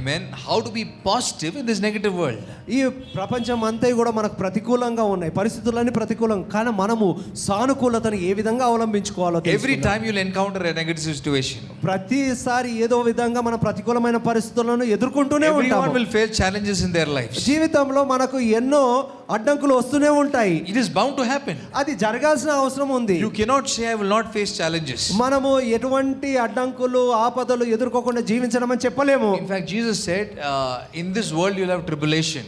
Amen. How to be positive in this negative world. ఈ ప్రపంచం అంతా కూడా మనకు ప్రతికూలంగా ఉన్నాయి, పరిస్థితులన్నీ ప్రతికూలం, కానీ మనము సానుకూలతను ఏ విధంగా అవలంబించుకోవాలో Every time you'll encounter a negative situation, ప్రతిసారి ఏదో విధంగా మనం ప్రతికూలమైన పరిస్థితులను ఎదుర్కొంటూనే everyone ఉంటాము. will face challenges in their lives. జీవితంలో మనకు ఎన్నో అడ్డంకులు వస్తూనే ఉంటాయి. It is bound to happen. అది జరగాల్సిన అవసరం ఉంది. You cannot say I will not face challenges. మనము ఎటువంటి అడ్డంకులు ఆపదలు ఎదుర్కోకుండా జీవించడం అని చెప్పలేము. In fact, Jesus said, in this world you'll have tribulation.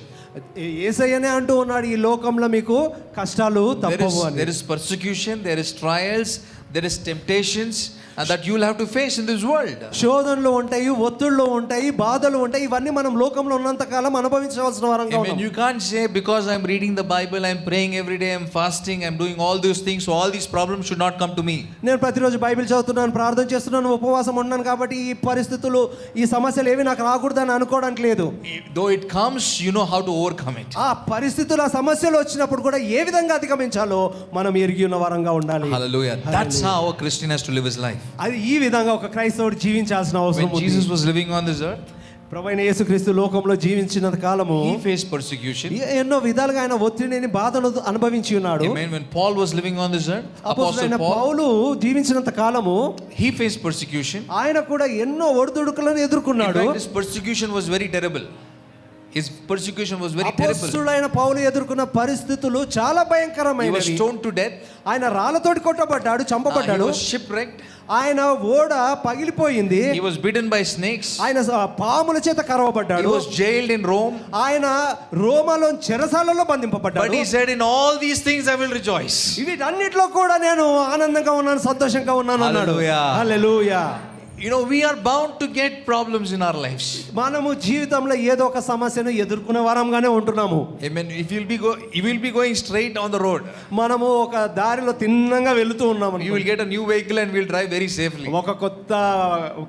యేసయ్యనే అంటూ ఉన్నాడు, ఈ లోకంలో మీకు కష్టాలు తప్పవు అని. There is persecution, there is trials, there is temptations, and that you will have to face in this world. శోధనలు ఉంటాయి, ఒత్తిళ్లు ఉంటాయి, బాధలు ఉంటాయి. ఇవన్నీ మనం లోకంలో ఉన్నంత కాలం అనుభవించవలసిన వారంగా ఉన్నాం. You can't say because I'm reading the Bible, I'm praying every day, I'm fasting, I'm doing all these things, so all these problems should not come to me. నేను ప్రతిరోజు బైబిల్ చదువుతున్నాను, ప్రార్థన చేస్తున్నాను, ఉపవాసం ఉన్నాను కాబట్టి ఈ పరిస్థితులు, ఈ సమస్యలు ఏవి నాకు రాకూడదని అనుకోవడానికి లేదు. Though it comes, you know how to overcome it. ఆ పరిస్థితులు, ఆ సమస్యలు వచ్చినప్పుడు కూడా ఏ విధంగా అధిగమించాలో మనం ఎరిగి ఉన్న వారంగా ఉండాలి. Hallelujah. That's how a Christian has to live his life. అది ఈ విధంగా ఒక క్రైస్తవుడు జీవించాల్సిన అవసరం When ఉంది. Jesus was living on this earth, ప్రభువైన యేసుక్రీస్తు లోకంలో జీవించినంత కాలము he faced persecution. ఎన్నో విధాలుగా ఆయన ఒత్తిడిని, బాధలు అనుభవించి ఉన్నాడు. Amen. When Paul was living on this earth, అపోస్తలుడైన Apostle Paul, పౌలు జీవించినంత కాలము he faced persecution. ఆయన కూడా ఎన్నో ఒడిదుడుకులను ఎదుర్కొన్నాడు. In fact, his persecution was very terrible. His persecution was very terrible. అపోస్తలుడైన పౌలు ఎదుర్కొన్న పరిస్థితులు చాలా He భయంకరమైనవి. was stoned to death. ఆయన రాళ్ళతోటి కొట్టబడ్డాడు, He చంపబడ్డాడు. was shipwrecked. ఆయన ఓడ పగిలిపోయింది. He was bitten by snakes. ఆయన పాముల చేత He కరవబడ్డాడు. was jailed in Rome. ఆయన రోమాలో చెరసాలలో But బంధింపబడ్డాడు. he said, in all these things I will rejoice. వీటన్నిటిలో కూడా నేను ఆనందంగా ఉన్నాను, సంతోషంగా ఉన్నాను అన్నాడు. Hallelujah. Hallelujah. You know, we are bound to get problems in our lives. మనము జీవితంలో ఏదో ఒక సమస్యను ఎదుర్కొనే వారంగానే ఉంటున్నాము. Amen. If you will be going straight on the road. మనము ఒక దారిలో తిన్నంగా వెళుతూ ఉన్నాము. You will get a new vehicle and we'll drive very safely. ఒక కొత్త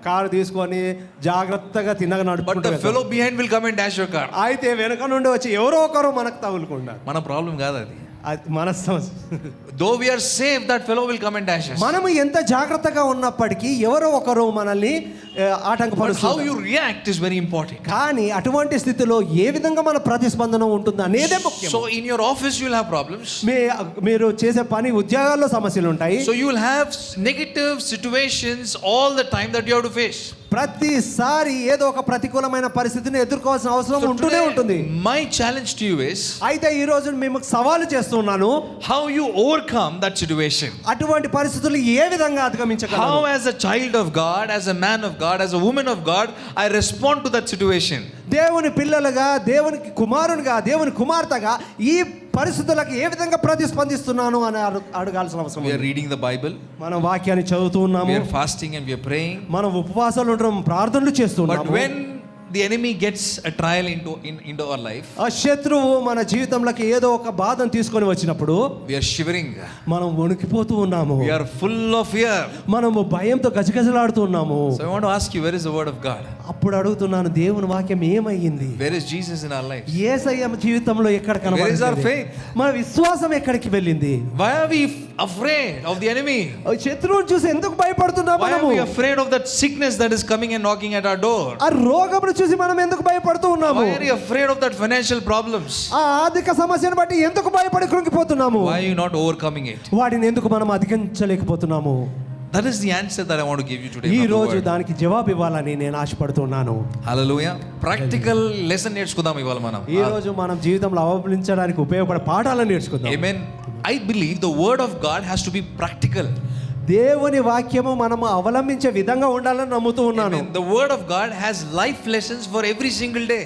కారు తీసుకొని జాగ్రత్తగా తిన్నగా But నడుపుకుంటూ the fellow behind will come and dash your car. అయితే వెనక నుండి వచ్చి ఎవరో ఒకరు మనకు తగులుకుంటారు. మన ప్రాబ్లం కాదు అది. అది మన సమస్య. Though we are safe, that fellow will come and dash us. మనము ఎంత జాగ్రత్తగా ఉన్నప్పటికీ ఎవరో ఒకరు మనల్ని But ఆటంకపరుస్తారు. how you react is very important. కానీ అటువంటి స్థితిలో ఏ విధంగా మన ప్రతిస్పందన ఉంటుంది అనేదే ముఖ్యం. So in your office you will have problems. మీరు చేసే పని, ఉద్యోగాల్లో సమస్యలు ఉంటాయి. So you will have negative situations all the time that you have to face. ప్రతిసారి ఏదో ఒక ప్రతికూలమైన పరిస్థితిని ఎదుర్కోవాల్సిన అవసరం ఉంటూనే ఉంటుంది. My challenge to you is, అయితే ఈ రోజు మేము సవాలు చేస్తున్నాను, how you overcome that situation. అటువంటి పరిస్థితులు ఏ విధంగా అధిగమించగలరు. How as a child of God, as a man of God, as a woman of God, I respond to that situation. దేవుని పిల్లలుగా, దేవునికి కుమారునిగా, దేవుని కుమార్తెగా ఈ పరిస్థితులకు ఏ విధంగా ప్రతిస్పందిస్తున్నాను అని అడగాల్సిన అవసరం. We are reading the Bible. మనం వాక్యాన్ని చదువుతూ ఉన్నాము, We are fasting and we are praying. మనం ఉపవాసాలు ఉండడం, ప్రార్థనలు చేస్తున్నాము. But when the enemy gets a trial into our life, ఆ శత్రువు మన జీవితంలోకి ఏదో ఒక బాధను తీసుకొని వచ్చినప్పుడు we are shivering. మనం వణికిపోతూ ఉన్నాము. We are full of fear. మనము భయంతో గజగజలాడుతూ ఉన్నాము. So I want to ask you, where is the word of God? అప్పుడు అడుగుతున్నాను, దేవుని వాక్యం ఏమయ్యింది? Where is Jesus in our life? యేసయ్య జీవితంలో ఎక్కడ Where is our కనబడింది? faith? మన విశ్వాసం ఎక్కడికి వెళ్ళింది? Why are we afraid of the enemy? శత్రువుని చూసి ఎందుకు భయపడుతున్నాం Why are మనము? we afraid of that sickness that is coming and knocking at our door? ఆ రోగమును చూసి మనం ఎందుకు భయపడుతూ ఉన్నాము? Why are you afraid of that financial problems? ఆ ఆర్థిక సమస్యను బట్టి ఎందుకు భయపడి కృంగిపోతున్నాము? Why are you not overcoming it? వాటిని ఎందుకు మనం అధిగమించలేకపోతున్నాము? That is the answer that I want to give you today. ఈ from the రోజు word. దానికి జవాబు ఇవ్వాలని నేను ఆశపడుతున్నాను. Hallelujah. Practical lesson నేర్చుకుందాం ఇవాళ మనం. ఈ రోజు మనం జీవితంలో అవలంబించడానికి ఉపయోగపడే పాఠాలను నేర్చుకుందాం. Amen. I believe the word of God has to be practical. దేవుని వాక్యము మనము అవలంబించే విధంగా ఉండాలని నమ్ముతూ ఉన్నాను. Amen. The word of God has life lessons for every single day.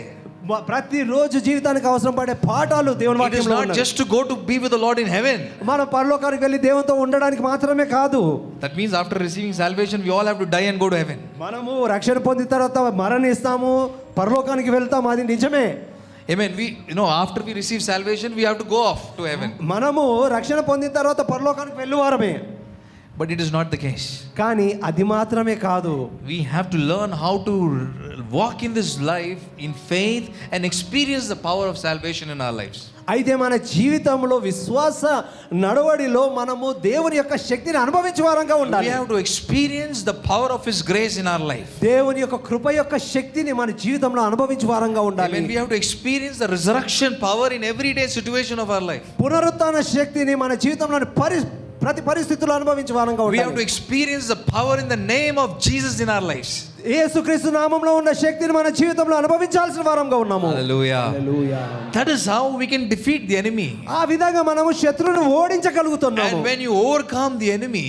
ప్రతి రోజు జీవితానికి అవసరం పడే పాఠాలు దేవుని It is వాక్యంలో not ఉన్నాయి. just to go to be with the Lord in heaven. మనం పరలోకానికి వెళ్ళి దేవునితో ఉండడానికి మాత్రమే కాదు. That means after receiving salvation we all have to die and go to heaven. మనము రక్షణ పొందిన తర్వాత మరణిస్తాము, పరలోకానికి వెళ్తాము, అది నిజమే. Amen. After we receive salvation we have to go off to heaven. మనము రక్షణ పొందిన తర్వాత పరలోకానికి వెళ్ళువారమే. But it is not the case. కానీ అది మాత్రమే కాదు. We have to learn how to walk in this life in faith and experience the power of salvation in our lives. అయితే మన జీవితంలో విశ్వాస నడవడిలో మనము దేవుని యొక్క శక్తిని అనుభవించే వారంగా We ఉండాలి. have to experience the power of His grace in our life. దేవుని యొక్క కృప యొక్క శక్తిని మన జీవితంలో అనుభవించే వారంగా ఉండాలి. Amen. We have to experience the resurrection power in everyday situation of our life. పునరుత్థాన శక్తిని మన జీవితంలోని ప్రతి పరిస్థితుల్లో అనుభవించే వారంగా We have to ఉండాలి. experience the power in the name of Jesus in our lives. యేసుక్రీస్తు నామములో ఉన్న శక్తిని మన జీవితంలో అనుభవించాల్సిన వారంగా ఉన్నాము. Hallelujah. Hallelujah. That is how we can defeat the enemy. ఆ విధంగా మనము శత్రువును ఓడించగలుగుతున్నాము. And when you overcome the enemy,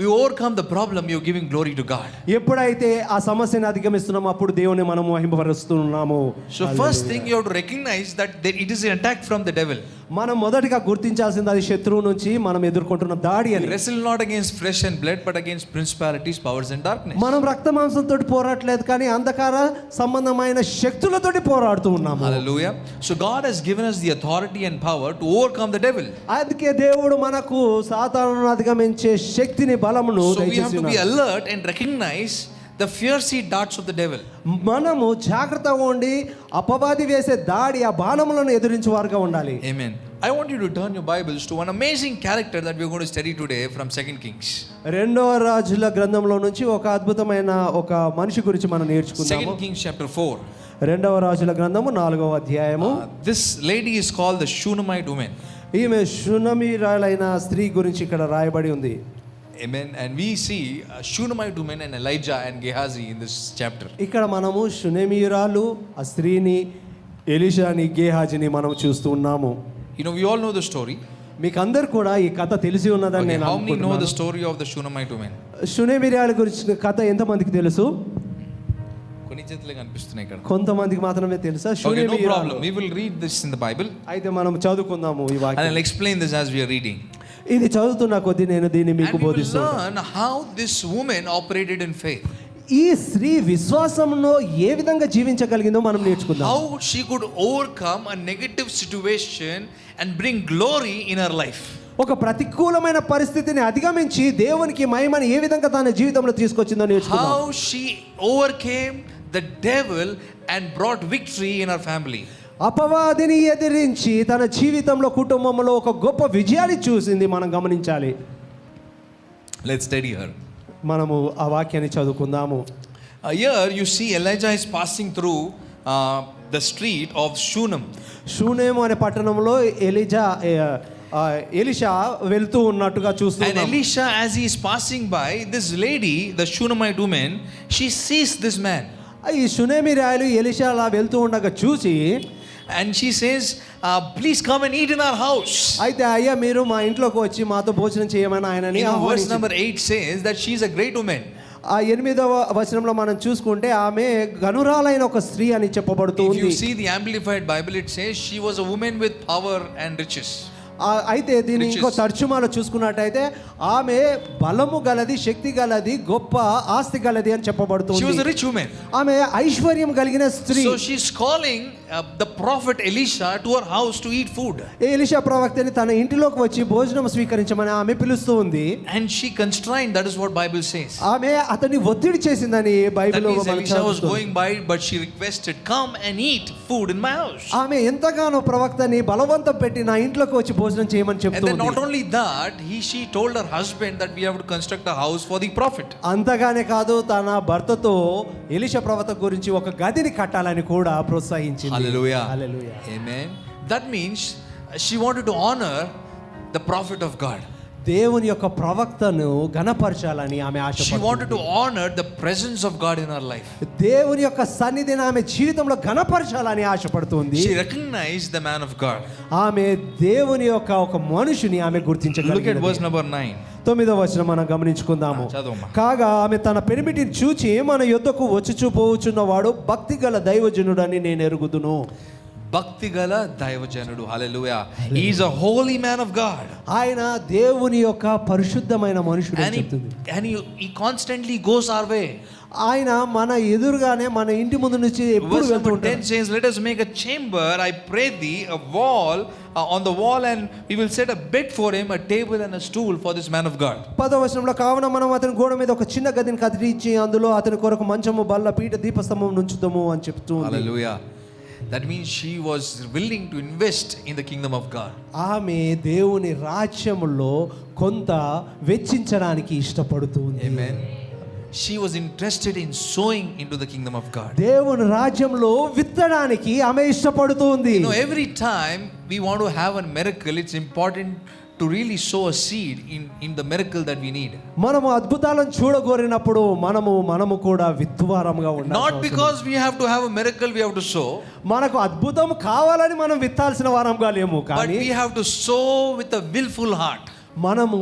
you overcome the problem, you're giving glory to God. ఎప్పుడైతే ఆ సమస్యను అధిగమిస్తున్నామో అప్పుడు దేవుని మనము మహిమపరుస్తున్నాము. So first thing you have to recognize that it is an attack from the devil. మనం మొదటిగా గుర్తించాల్సింది అది శత్రువు నుంచి మనం ఎదుర్కొంటున్న దాడి We అని. wrestle not against flesh and blood but against principalities, powers and darkness. మనం రక్త మాంసంతో పోరాడలేదు కానీ అంధకార సంబంధమైన శక్తులతోటి పోరాడుతూ ఉన్నాము. Hallelujah. So God has given us the authority and power to overcome the devil. అందుకే దేవుడు మనకు సాతానును అధిగమించే శక్తిని బలమును So we have దయచేసి to be ఉన్నారు. alert and recognize the fierce darts of the devil. మనము జాగ్రత్తగా ఉండి అపవాది వేసే దాడి ఆ బాణములను ఎదిరించే వారుగా ఉండాలి. Amen. I want you to turn your Bibles to one amazing character that we're going to study today from 2 Kings. రెండవ రాజుల గ్రంథంలో నుంచి ఒక అద్భుతమైన ఒక మనిషి గురించి మనం నేర్చుకుందాము. 2 Kings chapter 4. రెండవ రాజుల గ్రంథము 4వ అధ్యాయము. This lady is called the Shunammite woman. ఈమె షునమీరాలైన స్త్రీ గురించి ఇక్కడ రాయబడి ఉంది. Amen. And we see a Shunammite woman and Elijah and Gehazi in this chapter. ఇక్కడ మనము షునమీరాలు ఆ స్త్రీని ఎలీషాని గేహాజిని మనం చూస్తూ ఉన్నాము. You know, we all know the story. మీకు అందరు కూడా ఈ కథ తెలిసి ఉన్నదని Okay, నేను how many know the అనుకుంటున్నాను. story of the Shunammite woman? షునమీరాల గురించిన కథ ఎంతమందికి తెలుసు? కొన్ని చేతులే కనిపిస్తున్నాయి ఇక్కడ. కొంతమందికి మాత్రమే తెలుసా? Okay, no షునమీరాలు. problem. We will read this in the Bible అయితే మనం చదువుకుందాము ఈ and వాక్యం. I'll explain this as we are reading. ఇది చదువుతున్న కొద్దీ నేను దీన్ని మీకు And we will బోధిస్తాను. learn how this woman operated in faith. ఈ స్త్రీ విశ్వాసంలో ఏ విధంగా జీవించగలిగిందో మనం నేర్చుకుందాం. How she could overcome a negative situation and bring glory in her life. ఒక ప్రతికూలమైన పరిస్థితిని అధిగమించి దేవునికి మహిమని ఏ విధంగా తన జీవితంలో తీసుకొచ్చిందో నేర్చుకుందాం. How she overcame the devil and brought victory in her family. అపవాదిని ఎదిరించి తన జీవితంలో కుటుంబంలో ఒక గొప్ప విజయాన్ని చూసింది మనం గమనించాలి. Let's study her. మనము ఆ వాక్యాన్ని చదువుకుందాము. Here you see Elijah is passing through the street of Shunem. షూనేము అనే పట్టణంలో ఎలీషా వెళ్తూ ఉన్నట్టుగా And చూస్తున్నాం. Elisha, as he is passing by, this lady, the Shunammite woman, she sees this man. ఈ షునేమిరాయలు Elisha అలా వెళ్తూ ఉండగా చూసి And she says, please come and eat in our house. అయితే అయ్యా మీరు మా ఇంట్లోకి వచ్చి మాతో భోజనం చేయమని ఆయనని Verse ఆహ్వానించింది. number 8 says that she is a great woman. ఆ 8వ వచనంలో మనం చూసుకుంటే ఆమె గనురాలైన ఒక స్త్రీ అని చెప్పబడుతూ If ఉంది. you see the Amplified Bible, it says she was a woman with power and riches. అయితే దీని ఇంకో తర్జుమాలో చూసుకున్నట్టయితే ఆమె బలము గలది, శక్తి గలది, గొప్ప ఆస్తి గలది అని She was a చెప్పబడుతుంది. rich woman. ఆమె ఐశ్వర్యం కలిగిన స్త్రీ. So she's calling the prophet Elisha to her house to eat food. Elisha ప్రవక్తని తన ఇంటిలోకి వచ్చి భోజనం స్వీకరించమని ఆమె పిలుస్తూ ఉంది. And she constrained, that is what Bible says. ఆమె అతన్ని ఒత్తిడి చేసిందని That బైబిల్లో means మనం Elisha was చదువుతాం. going by, but she requested, come and eat food in my house. ఆమె ఎంతగానో ప్రవక్తని బలవంతం పెట్టి నా ఇంట్లోకి వచ్చి భోజనం చేయమని And చెప్తూ then not ఉంది. only that, she told her husband that we have to construct a house for the prophet. అంతగానే కాదు, తన భర్తతో ఎలీషా ప్రవక్త గురించి ఒక గదిని కట్టాలని కూడా ప్రోత్సహించింది. Hallelujah. Hallelujah. Amen. That means she wanted to honor the prophet of God. దేవుని యొక్క ప్రవక్తను ఘనపరచాలని ఆమె She ఆశపడుతుంది. wanted to honor the presence of God in her life. దేవుని యొక్క సన్నిధిని ఆమె జీవితంలో ఘనపరచాలని ఆశపడుతుంది. She recognized the man of God. ఆమె దేవుని యొక్క ఒక మనుషుని ఆమె Look at గుర్తించగలిగింది. verse number 9. 9వ వచనం మనం గమనించుకుందాము. చదవమ్మా. కాగా ఆమె తన పెనిమిటిని చూచి మన యొద్దకు వచ్చుచూ పోవుచున్నవాడు భక్తి గల దైవజనుడని నేను ఎరుగుదును. భక్తి గల దైవజనుడు. హల్లెలూయా. He is a holy man of God. ఆయన దేవుని యొక్క పరిశుద్ధమైన మనుషుడు And అని చెప్తుంది. he constantly goes our way. ఆయన మన ఎదురుగానే మన ఇంటి ముందు నుంచి ఎప్పుడు Verse వెళ్తూ number 10 ఉంటాడు. says, let us make a chamber, I pray thee, a wall, on the wall, and we will set a bed for him, a table and a stool for this man of God. 10వ వచనంలో కావున మనం అతని గోడ మీద ఒక చిన్న గదిని కట్టించి అందులో అతని కొరకు మంచము బల్ల పీట దీపస్తంభం నుంచుతాము అని చెప్తూ ఉంది. Hallelujah. That means she was willing to invest in the kingdom of God. ఆమె దేవుని రాజ్యములో కొంత వెచ్చించడానికి ఇష్టపడుతుంది. Amen. She was interested in sowing into the kingdom of God. దేవుని రాజ్యంలో విత్తడానికి ఆమె ఇష్టపడుతుంది. You know, every time we want to have a miracle, it's important to really sow a seed in the miracle that we need. మనము అద్భుతాలను చూడగోరినప్పుడు మనము కూడా విత్తువారముగా ఉండాలి. Not because we have to have a miracle we have to sow, మనకు అద్భుతం కావాలని మనం విత్తాల్సిన వారంగా లేము, but కానీ we have to sow with a willful heart. మనము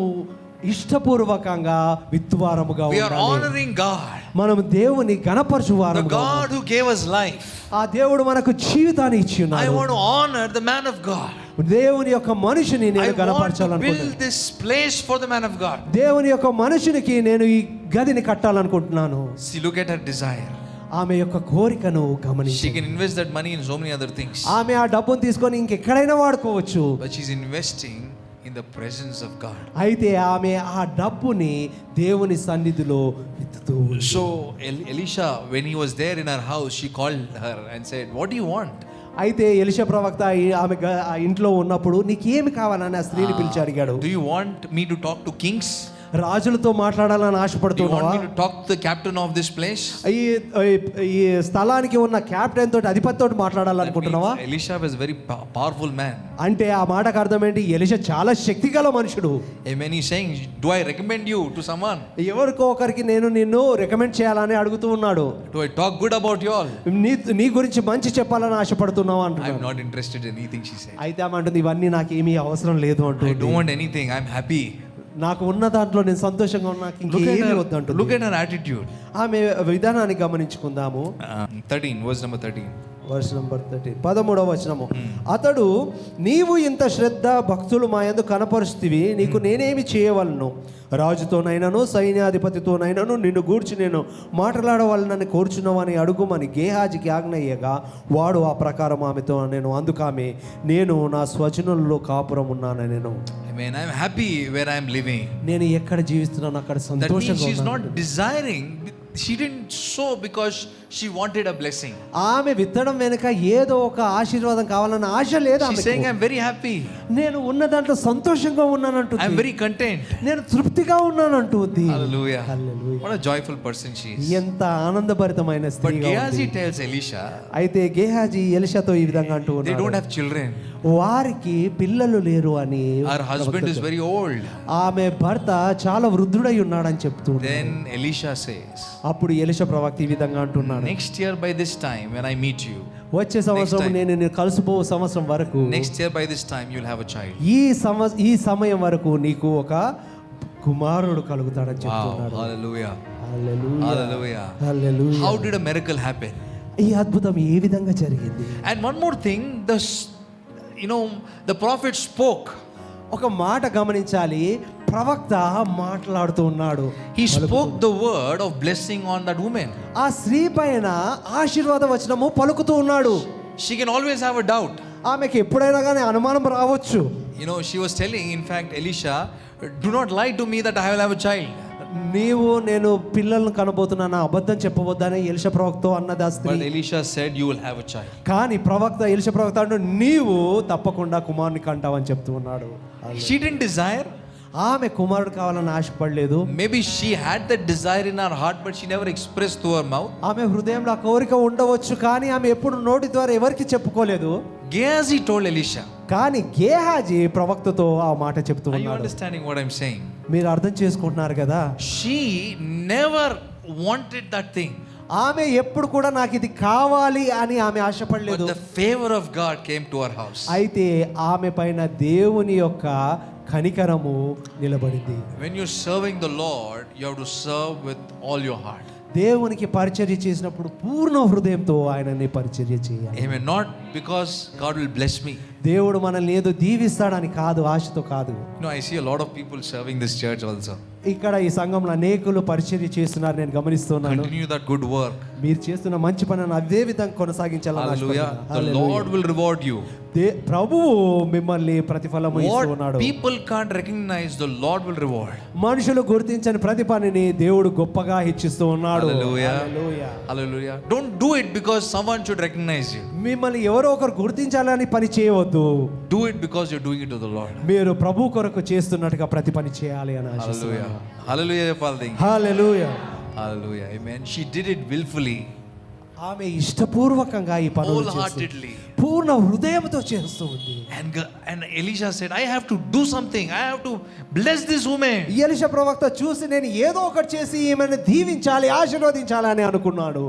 ఇష్టపూర్వకంగా విత్తువారముగా We are ఉండాలి. honoring God, మనము దేవుని the గణపరచువారముగా God who gave us life. ఆ దేవుడు మనకు జీవితాన్ని ఇచ్చి I ఉన్నాడు. want to honor the man of God. దేవుని యొక్క మనిషిని I నేను want to గణపరచాలనుకుంటున్నాను. build this place for the man of God. దేవుని యొక్క మనుషునికి నేను ఈ గదిని కట్టాలనుకుంటున్నాను. See, look at her desire. ఆమె యొక్క కోరికను She గమనించి can invest that money in so many other things, ఆమె ఆ డబ్బును తీసుకొని ఇంకెక్కడైనా వాడుకోవచ్చు. but she's investing in the presence of God. అయితే ఆమె ఆ డబ్బుని దేవుని సన్నిధిలో విత్తుతూ ఉంది. So Elisha, when he was there in her house, she called her and said, what do you want? అయితే ఎలీషా ప్రవక్త ఆమె ఆ ఇంట్లో ఉన్నప్పుడు నీకేమి కావాలని ఆ స్త్రీని పిలిచి అడిగాడు. Do you want me to talk to kings? రాజులతో మాట్లాడాలని Do you ఆశపడుతున్నావా? want me to talk to the captain of this place? ఈ స్థలానికి ఉన్న క్యాప్టెన్ తోటి అధిపతి తోటి That మాట్లాడాలనుకుంటున్నావా? means Elisha was a very powerful man. అంటే ఆ మాటకు అర్థం ఏంటి? ఎలీషా చాలా శక్తిగల మనుషుడు. Amen. He's saying, do I recommend you to someone? ఎవరికో ఒకరికి నేను నిన్ను రికమెండ్ చేయాలని అడుగుతూ ఉన్నాడు. Do I talk good about you all? నీ గురించి మంచి చెప్పాలని ఆశపడుతున్నావా I'm అంటున్నాడు. not interested in anything, she said. అయితే ఆమె అంటుంది ఇవన్నీ నాకు ఏమీ అవసరం లేదు I అంటుంది. don't want anything. I'm happy. నాకు ఉన్న దాంట్లో నేను సంతోషంగా ఉన్నా, నాకు ఇంకేమీ వద్దంటుంది. Look at her attitude. ఆమె విధానాన్ని గమనించుకుందాము. 13, verse number 13. వర్స్ నంబర్ 13, 13వ వచనము. అతడు నీవు ఇంత శ్రద్ధ భక్తులు మా యందు కనపరుస్తువి, నీకు నేనేమి చేయవలను? రాజుతోనైనను సైన్యాధిపతితోనైనను నిన్ను గూర్చి నేను మాట్లాడవలనని కోరుచున్నావని అడుగుమని గేహాజీకి ఆజ్ఞయ్యగా వాడు ఆ ప్రకారం ఆమెతో నేను అందుకామె నేను నా స్వజనులలో కాపురం ఉన్నాను. నేను Amen. I'm happy where I'm living. నేను ఎక్కడ జీవిస్తున్నాను అక్కడ That means సంతోషంగా she's ఉన్నాను. not desiring. She didn't sow because she wanted a blessing. ఆమె విత్తడం వెనుక ఏదో ఒక ఆశీర్వాదం కావాలన్న ఆశ లేదు She's ఆమెకు. saying, I'm very happy. నేను ఉన్న దాంట్లో సంతోషంగా ఉన్నానంటుంది. I'm very content. నేను తృప్తిగా ఉన్నానంటుంది. Hallelujah. Hallelujah. What a joyful person she is. ఎంత ఆనందభరితమైన But స్త్రీగా Gehazi ఉంది. tells Elisha, అయితే గేహాజీ ఎలీషాతో ఈ విధంగా అంటూ they ఉన్నాడు, don't have children. వారికి పిల్లలు లేరు అని. Her husband is very old. ఆమె భర్త చాలా వృద్ధుడై ఉన్నాడని చెప్తూ ఉన్నాడు. Then Elisha says, అప్పుడు ఎలీషా ప్రవక్త ఈ విధంగా అంటున్నాడు, next year by this time when I meet you, వచ్చే సంవత్సరం time. నేను కలుసుకో సంవత్సరం వరకు, next year by this time you'll have a child. ఈ సమయం వరకు నీకు ఒక కుమారుడు కలుగుతాడని Wow. చెప్తున్నాడు. Hallelujah. Hallelujah. Hallelujah. Hallelujah. How did a miracle happen? ఈ అద్భుతం ఏ విధంగా జరిగింది? And one more thing, the prophet spoke. ఒక మాట గమనించాలి, ప్రవక్త మాట్లాడుతూ ఉన్నాడు. He spoke the word of blessing on that woman. ఆ స్త్రీ పైన ఆశీర్వాద వచనము పలుకుతూ ఉన్నాడు. She can always have a doubt. ఆమెకి ఎప్పుడైనా కానీ అనుమానం రావచ్చు. She was telling, in fact, Elisha, do not lie to me that I will have a child. నేను పిల్లలను కనబోతున్నాను, అబద్ధం చెప్పవద్దని ఎలీషా ప్రవక్త అన్నది ఆ స్త్రీ. But Elisha said, you will have a child. కానీ ఎలీషా ప్రవక్త అంటూ నీవు తప్పకుండా కుమారుని కంటావని చెప్తూ ఉన్నాడు. She didn't desire. ఆమె కుమారుడు కావాలని ఆశపడలేదు. Maybe she had that desire in her heart, but she never expressed through her mouth. ఆమె హృదయంలో ఆ కోరిక ఉండవచ్చు, కానీ ఆమె ఎప్పుడు నోటి ద్వారా ఎవరికి చెప్పుకోలేదు. Gehazi told Elisha. కానీ గేహాజీ ప్రవక్తతో ఆ మాట చెప్తూ Are you ఉన్నాడు. understanding what I'm saying? మీరు అర్థం చేసుకుంటున్నారు కదా? She never wanted that thing. ఆమె ఎప్పుడు కూడా నాకు ఇది కావాలి అని ఆమె But ఆశపడలేదు. the favor of God came to her house. అయితే ఆమె పైన దేవుని యొక్క కనికరము నిలబడింది. When you're serving the Lord, you have to serve with all your heart. దేవునికి పరిచర్య చేసినప్పుడు పూర్ణ హృదయంతో ఆయనని పరిచర్య చేయాలి. Amen. Not because God will bless me. దేవుడు మనల్ని ఏదో దీవిస్తాడని కాదు, ఆశతో కాదు. I see a lot of people serving this church also. ఇక్కడ ఈ సంఘంలో అనేకులు పరిచర్య చేస్తున్నారు, నేను గమనిస్తున్నాను. Continue that good work. మీరు చేస్తున్న మంచి పనిని అదే విధంగా కొనసాగించాలని Hallelujah. ఆశపడుతున్నాను. The Lord will reward you. ప్రభువు మిమ్మల్ని ప్రతిఫలము What ఇస్తున్నాడు. people can't recognize, the Lord will reward. మనుషులు గుర్తించని ప్రతి పనిని దేవుడు గొప్పగా హెచ్చిస్తూ ఉన్నాడు. Hallelujah. Hallelujah. Hallelujah. Don't do it because someone should recognize you. మిమ్మల్ని ఎవరో ఒకరు గుర్తించాలని పని చేయవద్దు. Do it because you're doing it to the Lord. మీరు ప్రభు కొరకు చేస్తున్నట్టుగా ప్రతి పని చేయాలి అని Hallelujah. ఆశిస్తున్నాను. Hallelujah, Father. Hallelujah. Hallelujah. Amen. She did it willfully, ఆమె ఇష్టపూర్వకంగా ఈ పనులు చేస్తుంది. wholeheartedly. పూర్ణ హృదయంతో చేస్తూ ఉంది. And Elisha said, I have to do something. I have to bless this woman. Elisha ప్రవక్త చూసి నేను ఏదో ఒకటి చేసి ఈమెను దీవించాలి, ఆశీర్వదించాలి అని అనుకున్నాడు.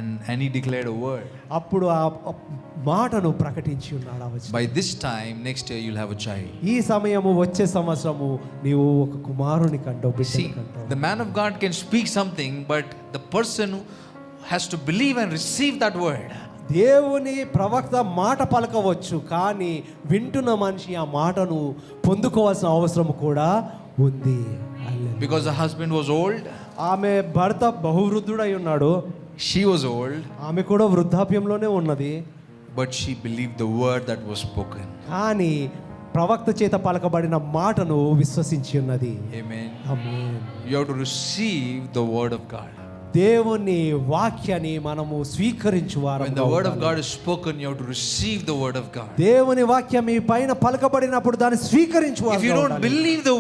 And he declared a word. అప్పుడు ఆ మాటను ప్రకటించి ఉన్నాడు. ఆ వచనం. By this time, next year, you'll have a child. ఈ సమయము వచ్చే సంవత్సరము నీవు ఒక కుమారుని కంటావు, See, బిడ్డని కంటావు. the man of God can speak something, but the person has to believe and receive that word. దేవుని ప్రవక్త మాట పలకవచ్చు, కానీ వింటున్న మనిషి ఆ మాటను పొందుకోవాల్సిన అవసరం కూడా ఉంది. Because the husband was old, ఆమె భర్త బహువృద్ధుడై ఉన్నాడు, she was old, ఆమె కూడా వృద్ధాప్యంలోనే ఉన్నది. but she believed the word that was spoken. కానీ ప్రవక్త చేత పలకబడిన మాటను విశ్వసించి ఉన్నది. Amen. Amen. You have to receive the word of God. దేవుని వాక్యాన్ని మనము స్వీకరించువారు. When the word of God is spoken, you have to receive the word of God. దేవుని వాక్యం మీ పైన పలకబడినప్పుడు దాన్ని స్వీకరించువారు. If you don't believe the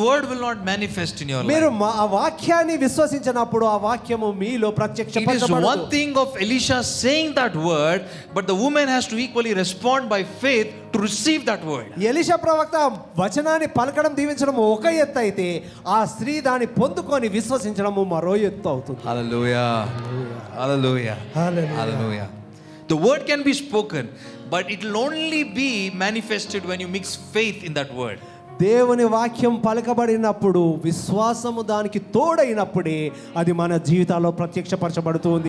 word will not manifest in your మీరు life. ఆ వాక్యాన్ని విశ్వసించినప్పుడు ఆ వాక్యము మీలో It is ప్రత్యక్షపరచబడదు. one thing of Elisha saying that word, but the woman has to equally respond by faith to receive that word. Elisha ప్రవక్త వచనాన్ని పలకడం దీవించడం ఒక ఎత్తు అయితే, ఆ స్త్రీ దాన్ని పొందుకొని విశ్వసించడము మరో ఎత్తు అవుతుంది. Hallelujah. Hallelujah. Hallelujah. Hallelujah. The word can be spoken, but it will only be manifested when you mix faith in that word. దేవుని వాక్యం పలకబడినప్పుడు విశ్వాసము దానికి తోడైనప్పుడే అది మన జీవితాల్లో ప్రత్యక్షపరచబడుతుంది.